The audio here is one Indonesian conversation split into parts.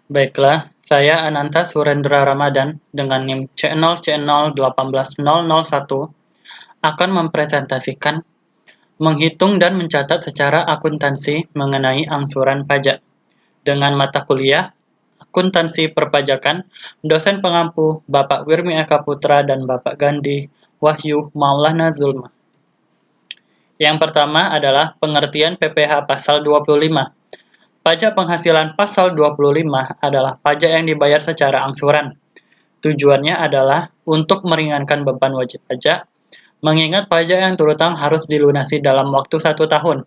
Baiklah, saya Ananta Surendra Ramadan dengan NIM C0C0180001 akan mempresentasikan menghitung dan mencatat secara akuntansi mengenai angsuran pajak dengan mata kuliah Akuntansi Perpajakan, dosen pengampu Bapak Wirmi Eka Putra dan Bapak Gandhi Wahyu Maulana Zulma. Yang pertama adalah pengertian PPh pasal 25. Pajak penghasilan pasal 25 adalah pajak yang dibayar secara angsuran. Tujuannya adalah untuk meringankan beban wajib pajak, mengingat pajak yang terutang harus dilunasi dalam waktu 1 tahun.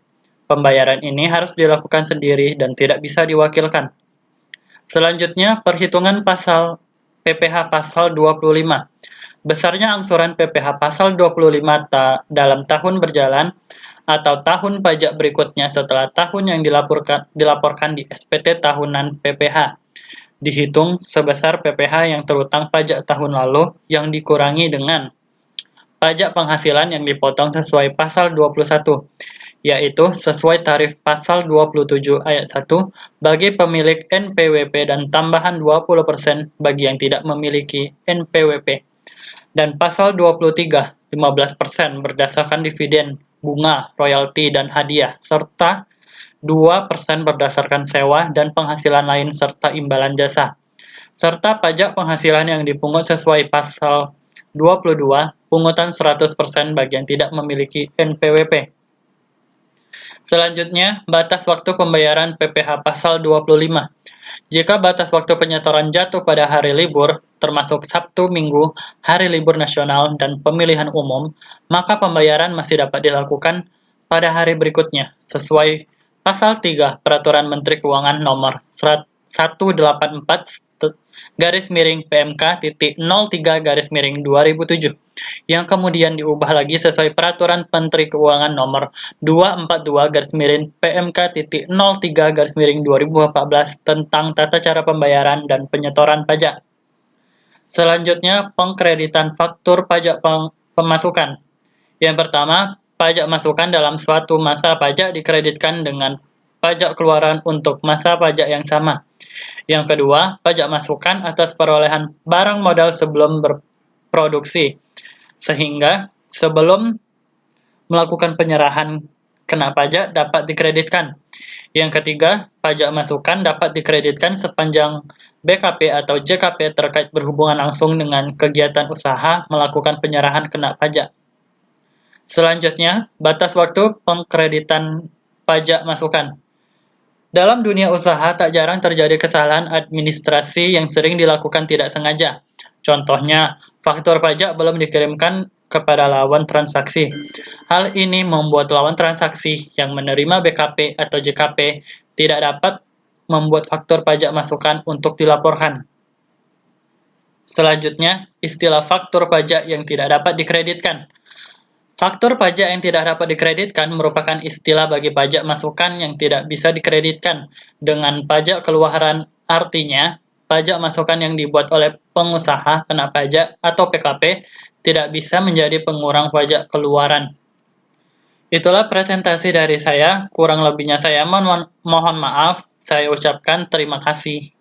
Pembayaran ini harus dilakukan sendiri dan tidak bisa diwakilkan. Selanjutnya, perhitungan PPh pasal 25. Besarnya angsuran PPh pasal 25 dalam tahun berjalan atau tahun pajak berikutnya setelah tahun yang dilaporkan di SPT tahunan PPh. Dihitung sebesar PPh yang terutang pajak tahun lalu yang dikurangi dengan pajak penghasilan yang dipotong sesuai pasal 21, yaitu sesuai tarif pasal 27 ayat 1 bagi pemilik NPWP dan tambahan 20% bagi yang tidak memiliki NPWP. Dan pasal 23, 15% berdasarkan dividen, bunga, royalti, dan hadiah, serta 2% berdasarkan sewa dan penghasilan lain serta imbalan jasa, serta pajak penghasilan yang dipungut sesuai pasal 22, pungutan 100% bagi yang tidak memiliki NPWP. Selanjutnya, batas waktu pembayaran PPh pasal 25. Jika batas waktu penyetoran jatuh pada hari libur, termasuk Sabtu, Minggu, hari libur nasional, dan pemilihan umum, maka pembayaran masih dapat dilakukan pada hari berikutnya, sesuai Pasal 3 Peraturan Menteri Keuangan Nomor 184-PMK.03-2007, yang kemudian diubah lagi sesuai Peraturan Menteri Keuangan Nomor 242-PMK.03-2014 tentang tata cara pembayaran dan penyetoran pajak. Selanjutnya, pengkreditan faktur pajak pemasukan. Yang pertama, pajak masukan dalam suatu masa pajak dikreditkan dengan pajak keluaran untuk masa pajak yang sama. Yang kedua, pajak masukan atas perolehan barang modal sebelum berproduksi, sehingga sebelum melakukan penyerahan kena pajak dapat dikreditkan. Yang ketiga, pajak masukan dapat dikreditkan sepanjang BKP atau JKP terkait berhubungan langsung dengan kegiatan usaha melakukan penyerahan kena pajak. Selanjutnya, batas waktu pengkreditan pajak masukan. Dalam dunia usaha, tak jarang terjadi kesalahan administrasi yang sering dilakukan tidak sengaja. Contohnya, faktur pajak belum dikirimkan kepada lawan transaksi. Hal ini membuat lawan transaksi yang menerima BKP atau JKP tidak dapat membuat faktur pajak masukan untuk dilaporkan. Selanjutnya, istilah faktur pajak yang tidak dapat dikreditkan. Faktur pajak yang tidak dapat dikreditkan merupakan istilah bagi pajak masukan yang tidak bisa dikreditkan dengan pajak keluaran, artinya pajak masukan yang dibuat oleh pengusaha kena pajak atau PKP tidak bisa menjadi pengurang pajak keluaran. Itulah presentasi dari saya, kurang lebihnya saya mohon maaf, saya ucapkan terima kasih.